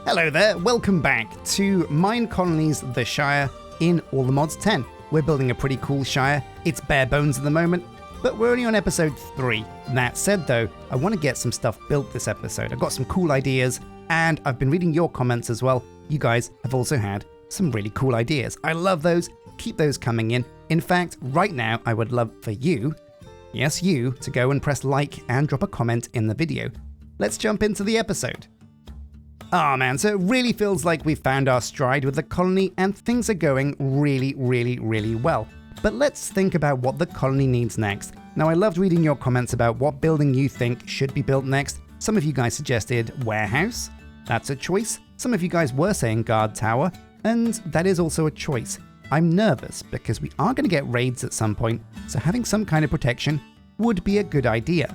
Hello there, welcome back to Minecolonies the Shire in all the mods 10. We're building a pretty cool Shire. It's bare bones at the moment, but we're only on episode 3. That said though, I want to get some stuff built this episode. I've got some cool ideas, and I've been reading your comments as well. You guys have also had some really cool ideas. I love those. Keep those coming in. In fact, right now, I would love for you, yes you, to go and press like and drop a comment in the video. Let's jump into the episode. Oh man, so it really feels like we've found our stride with the colony and things are going really well. But let's think about what the colony needs next. Now, I loved reading your comments about what building you think should be built next. Some of you guys suggested warehouse. That's a choice. Some of you guys were saying guard tower, and that is also a choice. I'm nervous because we are going to get raids at some point, so having some kind of protection would be a good idea.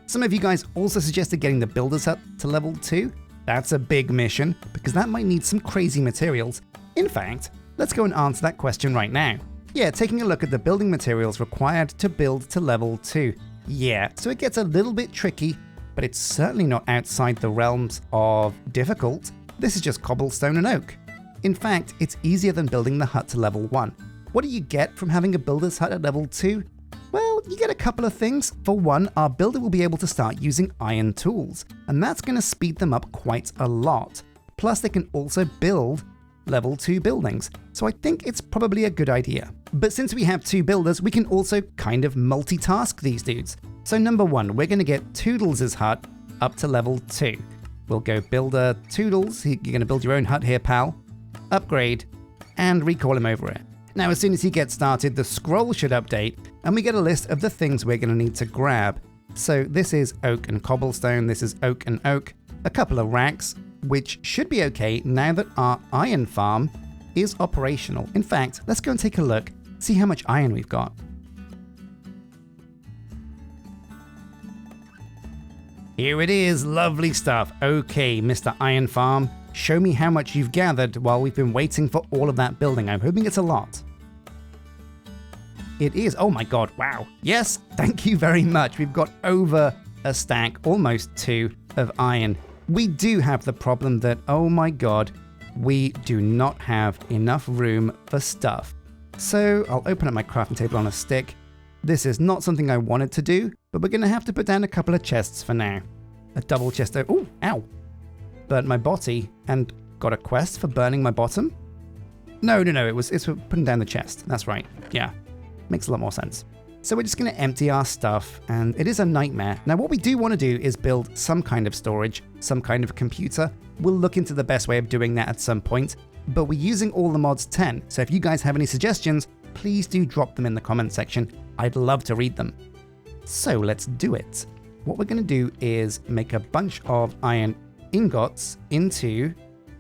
Some of you guys also suggested getting the builder's hut to level 2. That's a big mission, because that might need some crazy materials. In fact, let's go and answer that question right now. Yeah, taking a look at the building materials required to build to level 2. Yeah, so it gets a little bit tricky, but it's certainly not outside the realms of difficult. This is just cobblestone and oak. In fact, it's easier than building the hut to level 1. What do you get from having a builder's hut at level 2? Well, you get a couple of things. For one, our builder will be able to start using iron tools, and that's going to speed them up quite a lot. Plus, they can also build level 2 buildings, so I think it's probably a good idea. But since we have 2 builders, we can also kind of multitask these dudes. So number 1, we're going to get Toodles' hut up to level 2. We'll go builder Toodles, you're going to build your own hut here, pal. Upgrade, and recall him over it. Now, as soon as he gets started, the scroll should update, and we get a list of the things we're going to need to grab. So this is oak and cobblestone, this is oak and oak, a couple of racks, which should be okay now that our iron farm is operational. In fact, let's go and take a look, see how much iron we've got. Here it is, lovely stuff. Okay, Mr. Iron Farm, show me how much you've gathered while we've been waiting for all of that building. I'm hoping it's a lot. It is. Oh my god, wow. Yes, thank you very much. We've got over a stack, almost 2, of iron. We do have the problem that, oh my god, we do not have enough room for stuff. So I'll open up my crafting table on a stick. This is not something I wanted to do, but we're going to have to put down a couple of chests for now. A double chest. Oh, ow. Burnt my body and got a quest for burning my bottom? No, it's for putting down the chest. That's right. Yeah. Makes a lot more sense. So we're just going to empty our stuff, and it is a nightmare. Now, what we do want to do is build some kind of storage, some kind of computer. We'll look into the best way of doing that at some point, but we're using all the mods 10. So if you guys have any suggestions, please do drop them in the comment section. I'd love to read them. So let's do it. What we're going to do is make a bunch of iron ingots into,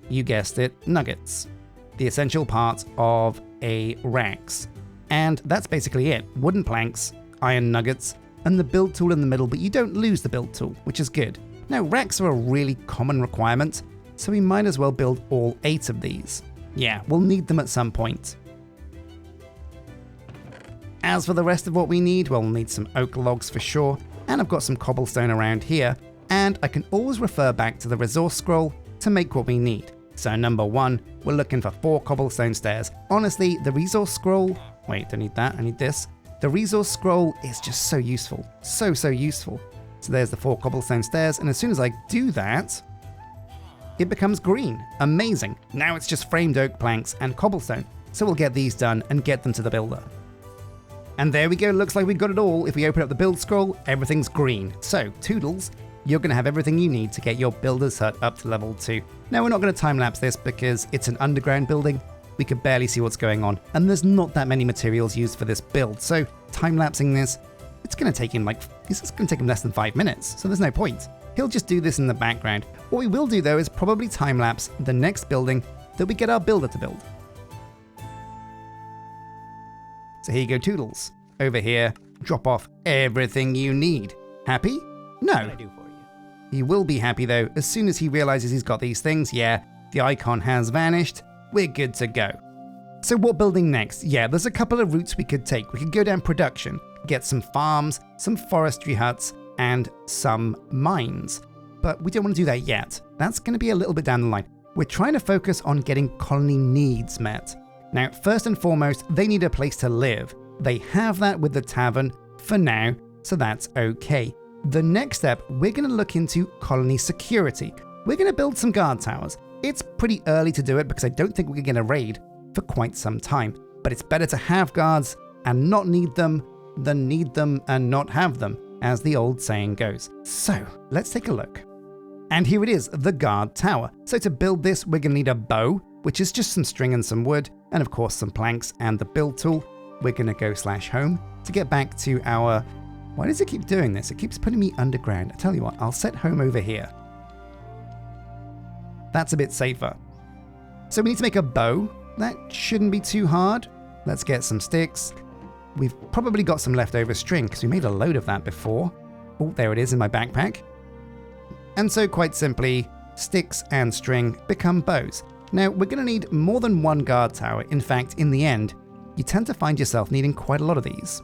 you guessed it, nuggets. The essential part of a racks. And that's basically it. Wooden planks, iron nuggets, and the build tool in the middle, but you don't lose the build tool, which is good. Now, racks are a really common requirement, so we might as well build all 8 of these. Yeah, we'll need them at some point. As for the rest of what we need, well, we'll need some oak logs for sure, and I've got some cobblestone around here, and I can always refer back to the resource scroll to make what we need. So number 1, we're looking for 4 cobblestone stairs. Honestly, the resource scroll, wait, don't need that, I need this. The resource scroll is just so useful, so useful. So there's the 4 cobblestone stairs, and as soon as I do that, it becomes green. Amazing. Now it's just framed oak planks and cobblestone. So we'll get these done and get them to the builder. And there we go, looks like we've got it all. If we open up the build scroll, everything's green. So, Toodles, you're going to have everything you need to get your builder's hut up to level 2. Now, we're not going to time-lapse this because it's an underground building. We could barely see what's going on, and there's not that many materials used for this build, so time-lapsing this, it's going to take him less than 5 minutes, so there's no point. He'll just do this in the background. What we will do, though, is probably time-lapse the next building that we get our builder to build. So here you go, Toodles. Over here, drop off everything you need. Happy? No. What can I do for you? He will be happy though, as soon as he realizes he's got these things. Yeah, the icon has vanished. We're good to go. So what building next? Yeah, there's a couple of routes we could take. We could go down production, get some farms, some forestry huts, and some mines. But we don't want to do that yet. That's going to be a little bit down the line. we're trying to focus on getting colony needs met. Now, first and foremost, they need a place to live. They have that with the tavern for now, so that's okay. The next step, we're going to look into colony security. We're going to build some guard towers. It's pretty early to do it because I don't think we're going to get a raid for quite some time. But it's better to have guards and not need them than need them and not have them, as the old saying goes. So, let's take a look. And here it is, the guard tower. So to build this, we're going to need a bow, which is just some string and some wood, and of course some planks and the build tool. We're going to go /home to get back to our... Why does it keep doing this? It keeps putting me underground. I tell you what, I'll set home over here. That's a bit safer. So we need to make a bow. That shouldn't be too hard. Let's get some sticks. We've probably got some leftover string because we made a load of that before. Oh, there it is in my backpack. And so quite simply, sticks and string become bows. Now, we're going to need more than one guard tower. In fact, in the end, you tend to find yourself needing quite a lot of these.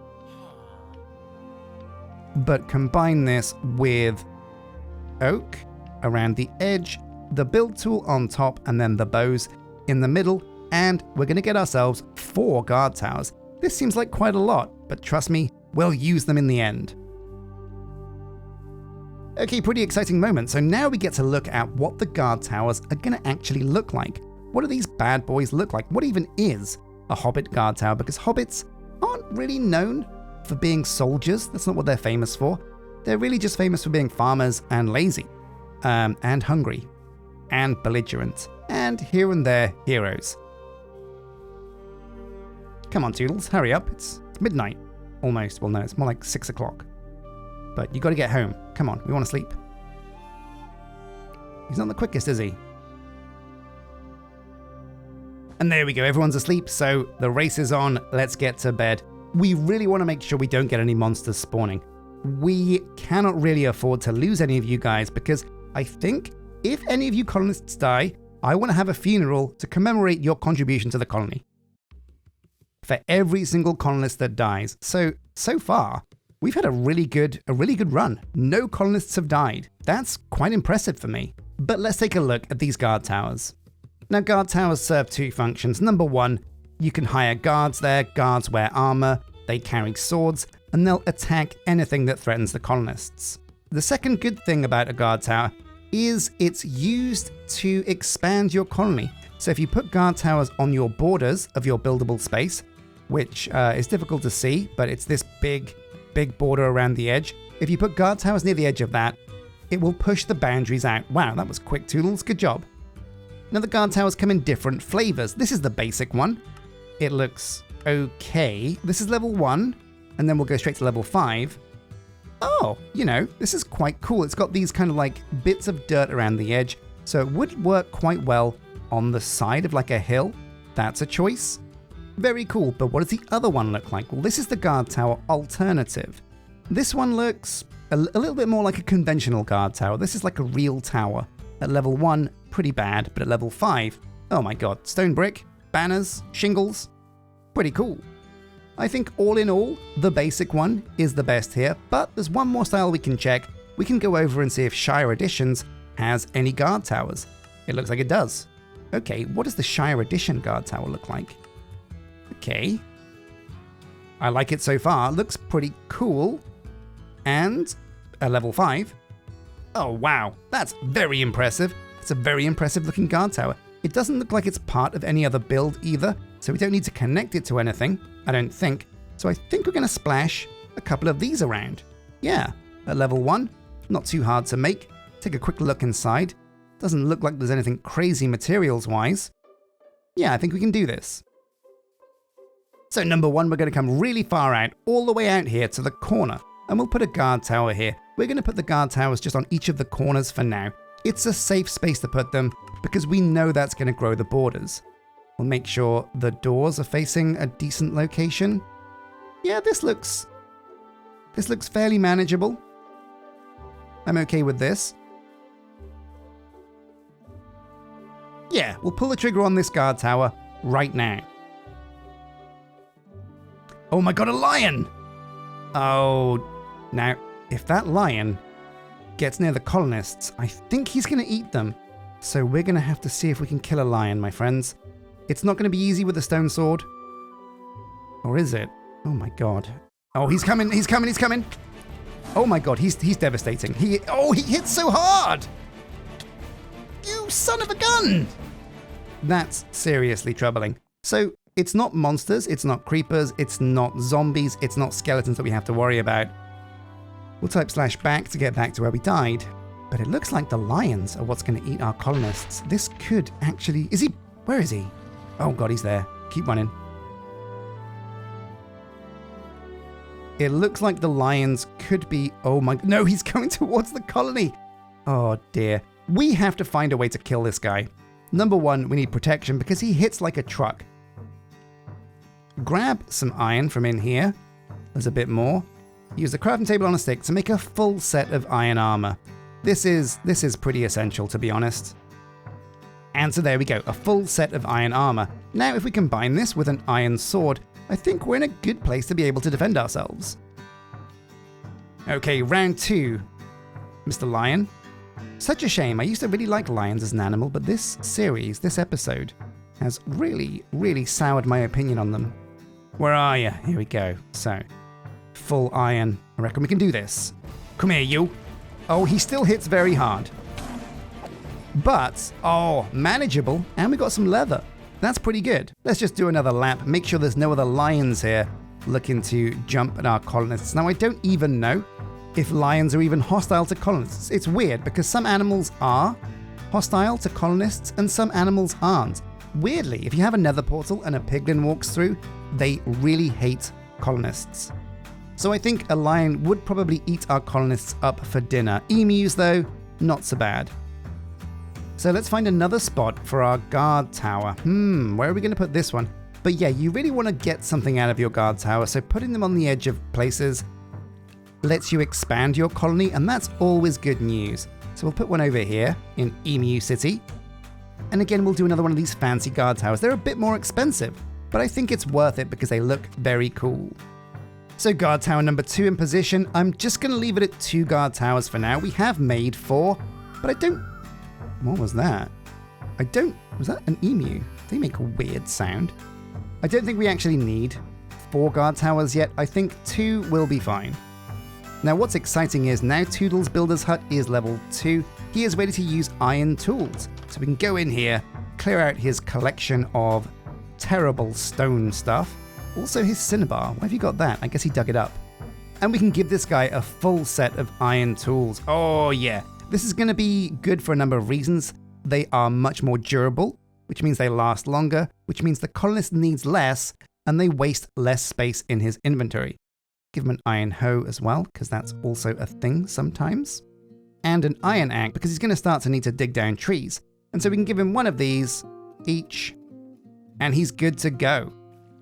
But combine this with oak around the edge, the build tool on top, and then the bows in the middle, and we're going to get ourselves 4 guard towers. This seems like quite a lot, but trust me, we'll use them in the end. Okay, pretty exciting moment. So now we get to look at what the guard towers are going to actually look like. What do these bad boys look like? What even is a hobbit guard tower? Because hobbits aren't really known for being soldiers. That's not what they're famous for. They're really just famous for being farmers and lazy, and hungry, and belligerent, and here and there heroes. Come on, Toodles, hurry up. It's midnight. Almost. Well, no, it's more like 6 o'clock. But you got to get home. Come on, we want to sleep. He's not the quickest, is he? And there we go, everyone's asleep, so the race is on. Let's get to bed. We really want to make sure we don't get any monsters spawning. We cannot really afford to lose any of you guys because I think if any of you colonists die, I want to have a funeral to commemorate your contribution to the colony. For every single colonist that dies. So far, we've had a really good run. No colonists have died. That's quite impressive for me. But let's take a look at these guard towers. Now, guard towers serve 2 functions. Number 1, you can hire guards there. Guards wear armor, they carry swords, and they'll attack anything that threatens the colonists. The second good thing about a guard tower is it's used to expand your colony. So if you put guard towers on your borders of your buildable space, which is difficult to see, but it's this big border around the edge. If you put guard towers near the edge of that, it will push the boundaries out. Wow, that was quick, Toodles. Good job. Now, the guard towers come in different flavors. This is the basic one. It looks okay. This is level 1, and then we'll go straight to level 5. Oh, you know, this is quite cool. It's got these kind of like bits of dirt around the edge, so it would work quite well on the side of like a hill. That's a choice. Very cool, but what does the other one look like? Well, this is the guard tower alternative. This one looks a little bit more like a conventional guard tower. This is like a real tower. At level 1, pretty bad, but at level 5, oh my god, stone brick, banners, shingles, pretty cool. I think all in all, the basic one is the best here, but there's one more style we can check. We can go over and see if Shire Editions has any guard towers. It looks like it does. Okay, what does the Shire Edition guard tower look like? Okay. I like it so far. Looks pretty cool. And a level 5. Oh, wow. That's very impressive. It's a very impressive looking guard tower. It doesn't look like it's part of any other build either, so we don't need to connect it to anything, I don't think. So I think we're going to splash a couple of these around. Yeah, at level 1. Not too hard to make. Take a quick look inside. Doesn't look like there's anything crazy materials-wise. Yeah, I think we can do this. So number 1, we're going to come really far out, all the way out here to the corner, and we'll put a guard tower here. We're going to put the guard towers just on each of the corners for now. It's a safe space to put them because we know that's going to grow the borders. We'll make sure the doors are facing a decent location. Yeah, this looks fairly manageable. I'm okay with this. Yeah, we'll pull the trigger on this guard tower right now. Oh my god, a lion! Oh, now, if that lion gets near the colonists, I think he's going to eat them. So we're going to have to see if we can kill a lion, my friends. It's not going to be easy with a stone sword. Or is it? Oh my god. Oh, he's coming, he's coming, he's coming. Oh my god, he's devastating. He hits so hard! You son of a gun! That's seriously troubling. So, it's not monsters, it's not creepers, it's not zombies, it's not skeletons that we have to worry about. We'll type /back to get back to where we died. But it looks like the lions are what's going to eat our colonists. This could actually... Is he... Where is he? Oh god, he's there. Keep running. It looks like the lions could be... Oh my... No, he's going towards the colony. Oh dear. We have to find a way to kill this guy. Number one, we need protection because he hits like a truck. Grab some iron from in here. There's a bit more. Use the crafting table on a stick to make a full set of iron armor. This is pretty essential, to be honest. And so there we go, a full set of iron armor. Now if we combine this with an iron sword, I think we're in a good place to be able to defend ourselves. Okay, round 2. Mr. Lion. Such a shame, I used to really like lions as an animal, but this series, this episode, has really, really soured my opinion on them. Where are you? Here we go. So, full iron. I reckon we can do this. Come here, you. Oh, he still hits very hard. But, oh, manageable, and we got some leather. That's pretty good. Let's just do another lap, make sure there's no other lions here looking to jump at our colonists. Now, I don't even know if lions are even hostile to colonists. It's weird because some animals are hostile to colonists and some animals aren't. Weirdly, if you have a nether portal and a piglin walks through, they really hate colonists. So I think a lion would probably eat our colonists up for dinner. Emus, though, not so bad. So let's find another spot for our guard tower. Where are we going to put this one? But yeah, you really want to get something out of your guard tower, so putting them on the edge of places lets you expand your colony, and that's always good news. So we'll put one over here in Emu City. And again, we'll do another one of these fancy guard towers. They're a bit more expensive, but I think it's worth it because they look very cool. So guard tower number 2 in position. I'm just going to leave it at 2 guard towers for now. We have made 4, but I don't... What was that? Was that an emu? They make a weird sound. I don't think we actually need 4 guard towers yet. I think 2 will be fine. Now what's exciting is now Toodle's Builder's Hut is level 2. He is ready to use iron tools. So we can go in here, clear out his collection of terrible stone stuff. Also his cinnabar. Why have you got that? I guess he dug it up. And we can give this guy a full set of iron tools. Oh yeah. This is going to be good for a number of reasons. They are much more durable, which means they last longer, which means the colonist needs less, and they waste less space in his inventory. Give him an iron hoe as well, because that's also a thing sometimes. And an iron axe, because he's going to start to need to dig down trees. And so we can give him one of these each, and he's good to go.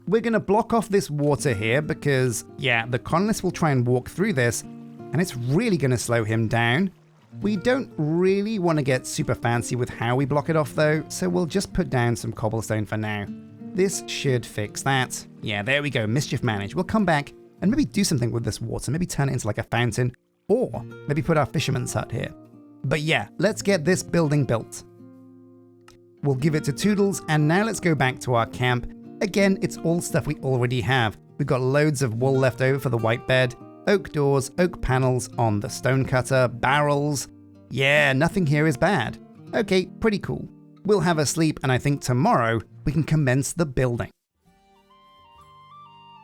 We're going to block off this water here because, yeah, the colonist will try and walk through this, and it's really going to slow him down. We don't really want to get super fancy with how we block it off though, so we'll just put down some cobblestone for now. This should fix that. Yeah, there we go, mischief managed. We'll come back and maybe do something with this water, maybe turn it into like a fountain, or maybe put our fisherman's hut here. But yeah, let's get this building built. We'll give it to Toodles, and now let's go back to our camp. Again, it's all stuff we already have. We've got loads of wool left over for the white bed, oak doors, oak panels on the stone cutter, barrels. Yeah, nothing here is bad. Okay, pretty cool. We'll have a sleep, and I think tomorrow we can commence the building.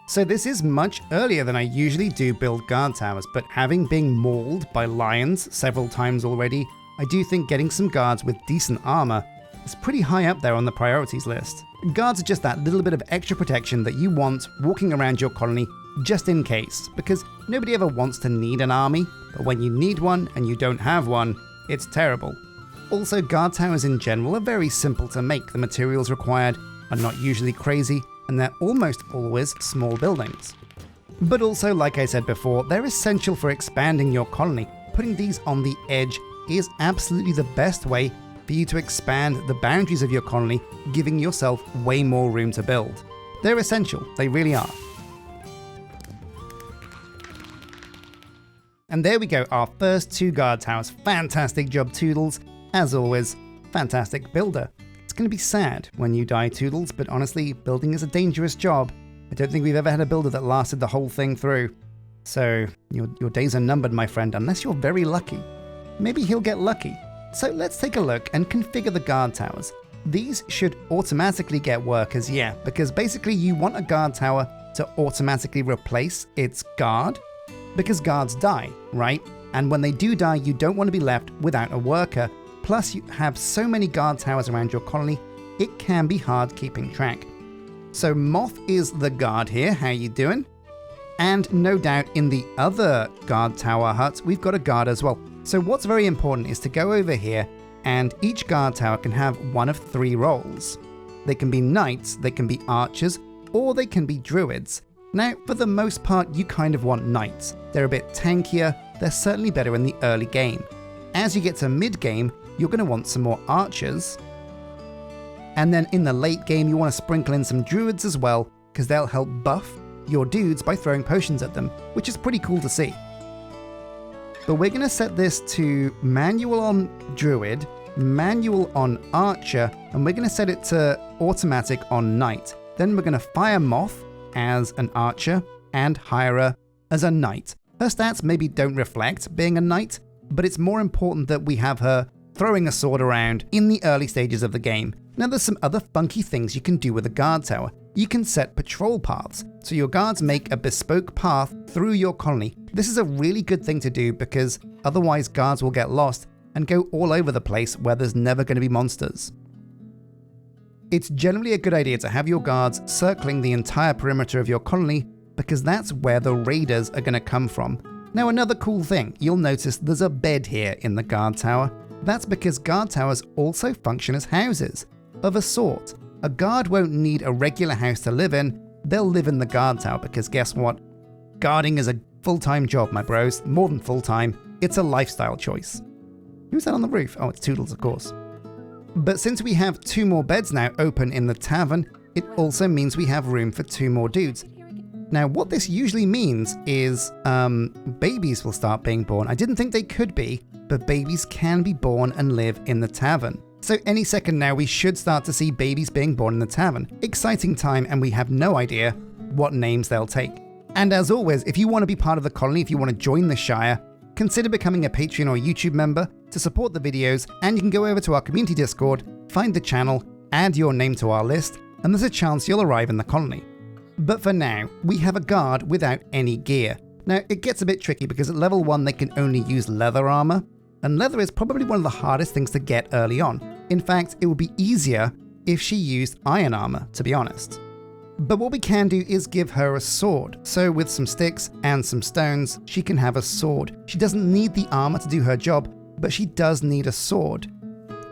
So this is much earlier than I usually do build guard towers, but having been mauled by lions several times already, I do think getting some guards with decent armor is pretty high up there on the priorities list. Guards are just that little bit of extra protection that you want walking around your colony just in case, because nobody ever wants to need an army, but when you need one and you don't have one, it's terrible. Also, guard towers in general are very simple to make. The materials required are not usually crazy, and they're almost always small buildings. But also, like I said before, they're essential for expanding your colony. Putting these on the edge is absolutely the best way for you to expand the boundaries of your colony, giving yourself way more room to build. They're essential, they really are. And there we go, our first 2 guard towers. Fantastic job, Toodles, as always. Fantastic builder. It's going to be sad when you die, Toodles, but honestly, building is a dangerous job. I don't think we've ever had a builder that lasted the whole thing through. So, your days are numbered, my friend, unless you're very lucky. Maybe he'll get lucky. So let's take a look and configure the guard towers. These should automatically get workers, yeah, because basically you want a guard tower to automatically replace its guard, because guards die, right? And when they do die, you don't want to be left without a worker. Plus, you have so many guard towers around your colony, it can be hard keeping track. So Moth is the guard here, how you doing? And no doubt in the other guard tower huts, we've got a guard as well. So what's very important is to go over here, and each guard tower can have one of 3 roles. They can be knights, they can be archers, or they can be druids. Now, for the most part, you kind of want knights. They're a bit tankier, they're certainly better in the early game. As you get to mid-game, you're going to want some more archers. And then in the late game, you want to sprinkle in some druids as well, because they'll help buff your dudes by throwing potions at them, which is pretty cool to see. But we're going to set this to manual on druid, manual on archer, and we're going to set it to automatic on knight. Then we're going to fire Moth as an archer and hire her as a knight. Her stats maybe don't reflect being a knight, but it's more important that we have her throwing a sword around in the early stages of the game. Now there's some other funky things you can do with a guard tower. You can set patrol paths, so your guards make a bespoke path through your colony. This is a really good thing to do because otherwise guards will get lost and go all over the place where there's never going to be monsters. It's generally a good idea to have your guards circling the entire perimeter of your colony because that's where the raiders are going to come from. Now another cool thing, you'll notice there's a bed here in the guard tower. That's because guard towers also function as houses, of a sort. A guard won't need a regular house to live in, they'll live in the guard tower because guess what? Guarding is a full-time job, my bros. More than full-time, it's a lifestyle choice. Who's that on the roof? Oh, it's Toodles, of course. But since we have 2 more beds now open in the tavern, it also means we have room for 2 more dudes. Now, what this usually means is babies will start being born. I didn't think they could be, but babies can be born and live in the tavern. So any second now, we should start to see babies being born in the tavern. Exciting time, and we have no idea what names they'll take. And as always, if you want to be part of the colony, if you want to join the Shire, consider becoming a Patreon or YouTube member to support the videos, and you can go over to our community Discord, find the channel, add your name to our list, and there's a chance you'll arrive in the colony. But for now, we have a guard without any gear. Now, it gets a bit tricky because at level 1 they can only use leather armor, and leather is probably one of the hardest things to get early on. In fact, it would be easier if she used iron armor, to be honest. But what we can do is give her a sword. So with some sticks and some stones, she can have a sword. She doesn't need the armor to do her job, but she does need a sword.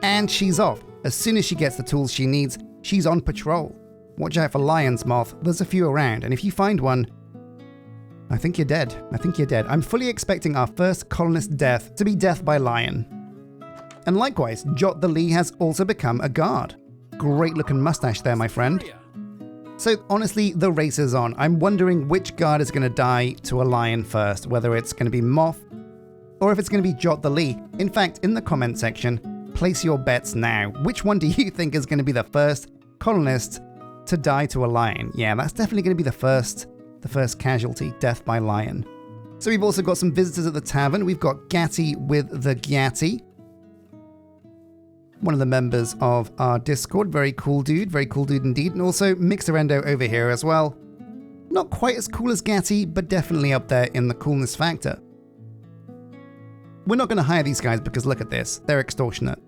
And she's off. As soon as she gets the tools she needs, she's on patrol. Watch out for lions, Moth. There's a few around, and if you find one, I think you're dead. I think you're dead. I'm fully expecting our first colonist death to be death by lion. And likewise, Jot the Lee has also become a guard. Great looking mustache there, my friend. So honestly, the race is on. I'm wondering which guard is going to die to a lion first, whether it's going to be Moth or if it's going to be Jot the Lee. In fact, in the comment section, place your bets now. Which one do you think is going to be the first colonist to die to a lion? Yeah, that's definitely going to be the first casualty, death by lion. So we've also got some visitors at the tavern. We've got Gatty with the Gatty, one of the members of our Discord. Very cool dude indeed. And also Mixerendo over here as well. Not quite as cool as Gatty, but definitely up there in the coolness factor. We're not going to hire these guys because look at this, they're extortionate.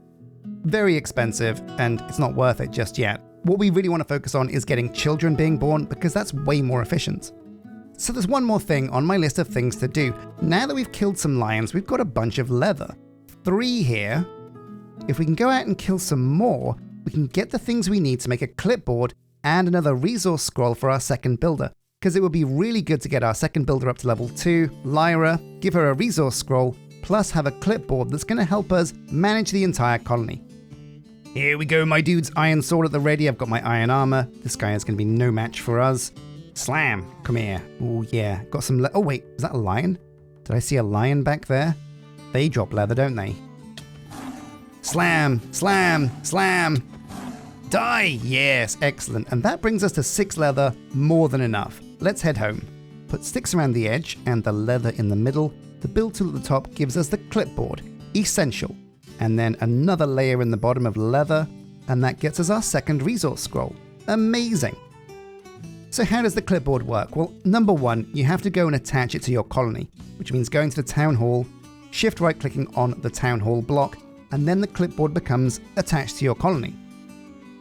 Very expensive, and it's not worth it just yet. What we really want to focus on is getting children being born because that's way more efficient. So there's one more thing on my list of things to do. Now that we've killed some lions, we've got a bunch of leather. 3 here. If we can go out and kill some more, we can get the things we need to make a clipboard and another resource scroll for our second builder. Because it would be really good to get our second builder up to level 2, Lyra, give her a resource scroll, plus have a clipboard that's going to help us manage the entire colony. Here we go, my dude's iron sword at the ready. I've got my iron armor. This guy is going to be no match for us. Slam, come here. Oh yeah, got some oh wait, is that a lion? Did I see a lion back there? They drop leather, don't they? Slam, slam, slam. Die! Yes, excellent. And that brings us to 6 leather, more than enough. Let's head home. Put sticks around the edge and the leather in the middle. The build tool at the top gives us the clipboard, essential. And then another layer in the bottom of leather, and that gets us our second resource scroll. Amazing! So how does the clipboard work? Well, number 1, you have to go and attach it to your colony, which means going to the town hall, shift right clicking on the town hall block, and then the clipboard becomes attached to your colony.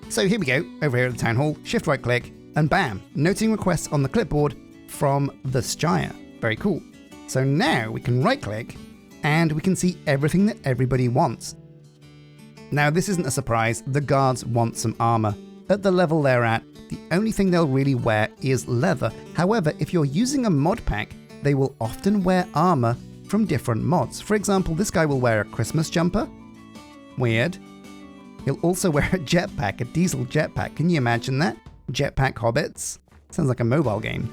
So here we go, over here at the town hall, shift right click, and bam, noting requests on the clipboard from the Shire. Very cool. So now we can right click and we can see everything that everybody wants. Now this isn't a surprise, the guards want some armor. At the level they're at, the only thing they'll really wear is leather. However, if you're using a mod pack, they will often wear armor from different mods. For example, this guy will wear a Christmas jumper. Weird. He'll also wear a jetpack, a diesel jetpack. Can you imagine that? Jetpack hobbits? Sounds like a mobile game.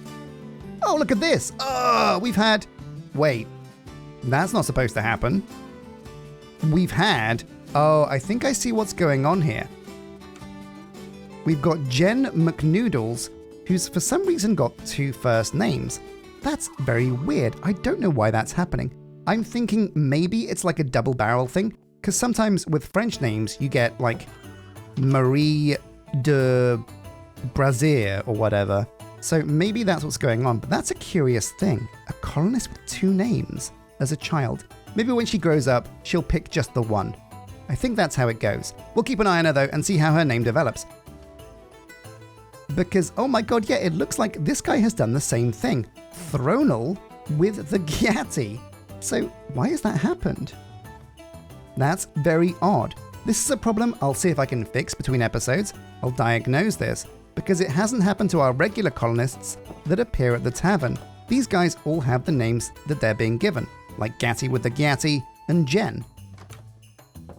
Oh, look at this! Oh, we've had... Wait, that's not supposed to happen. We've had... Oh, I think I see what's going on here. We've got Jen McNoodles, who's for some reason got 2 first names. That's very weird. I don't know why that's happening. I'm thinking maybe it's like a double barrel thing, because sometimes with French names you get like Marie de Brazier or whatever. So maybe that's what's going on, but that's a curious thing. A colonist with 2 names as a child. Maybe when she grows up, she'll pick just the one. I think that's how it goes. We'll keep an eye on her though and see how her name develops. Because, oh my god, yeah, it looks like this guy has done the same thing. Thronal with the Gyati. So why has that happened? That's very odd. This is a problem I'll see if I can fix between episodes. I'll diagnose this, because it hasn't happened to our regular colonists that appear at the tavern. These guys all have the names that they're being given, like Gatty with the Gyati and Jen.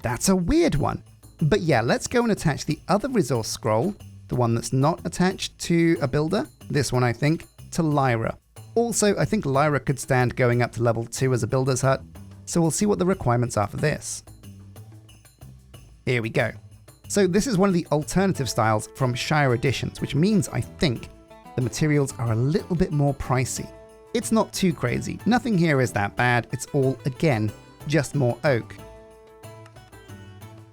That's a weird one. But yeah, let's go and attach the other resource scroll, the one that's not attached to a builder, this one I think, to Lyra. Also, I think Lyra could stand going up to level 2 as a builder's hut, so we'll see what the requirements are for this. Here we go. So this is one of the alternative styles from Shire editions, which means I think the materials are a little bit more pricey. It's not too crazy. Nothing here is that bad. It's all, again, just more oak.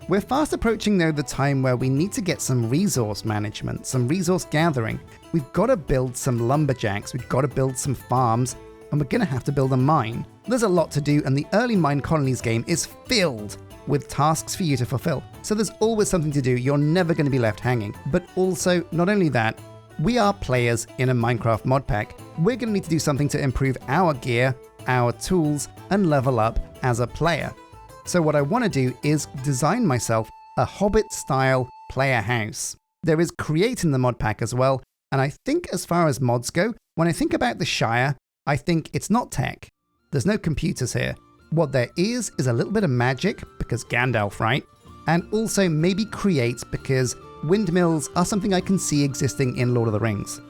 We're fast approaching though the time where we need to get some resource management, some resource gathering. We've got to build some lumberjacks, we've got to build some farms, and we're going to have to build a mine. There's a lot to do, and the early Minecolonies game is filled with tasks for you to fulfill. So there's always something to do, you're never going to be left hanging. But also, not only that, we are players in a Minecraft mod pack. We're going to need to do something to improve our gear, our tools, and level up as a player. So what I want to do is design myself a Hobbit-style player house. There is Create in the mod pack as well, and I think as far as mods go, when I think about the Shire, I think it's not tech. There's no computers here. What there is a little bit of magic, because Gandalf, right? And also maybe Create, because windmills are something I can see existing in Lord of the Rings.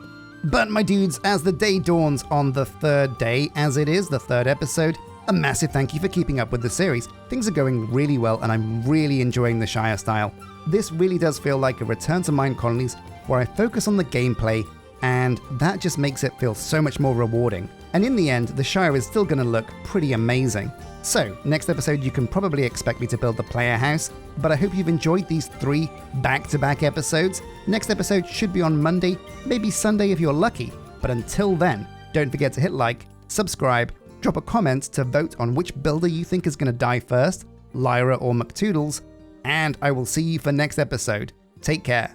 But my dudes, as the day dawns on the 3rd day, as it is the 3rd episode, a massive thank you for keeping up with the series. Things are going really well and I'm really enjoying the Shire style. This really does feel like a return to Minecolonies where I focus on the gameplay, and that just makes it feel so much more rewarding. And in the end, the Shire is still going to look pretty amazing. So, next episode you can probably expect me to build the player house, but I hope you've enjoyed these 3 back-to-back episodes. Next episode should be on Monday, maybe Sunday if you're lucky. But until then, don't forget to hit like, subscribe, drop a comment to vote on which builder you think is going to die first, Lyra or McToodles, and I will see you for next episode. Take care.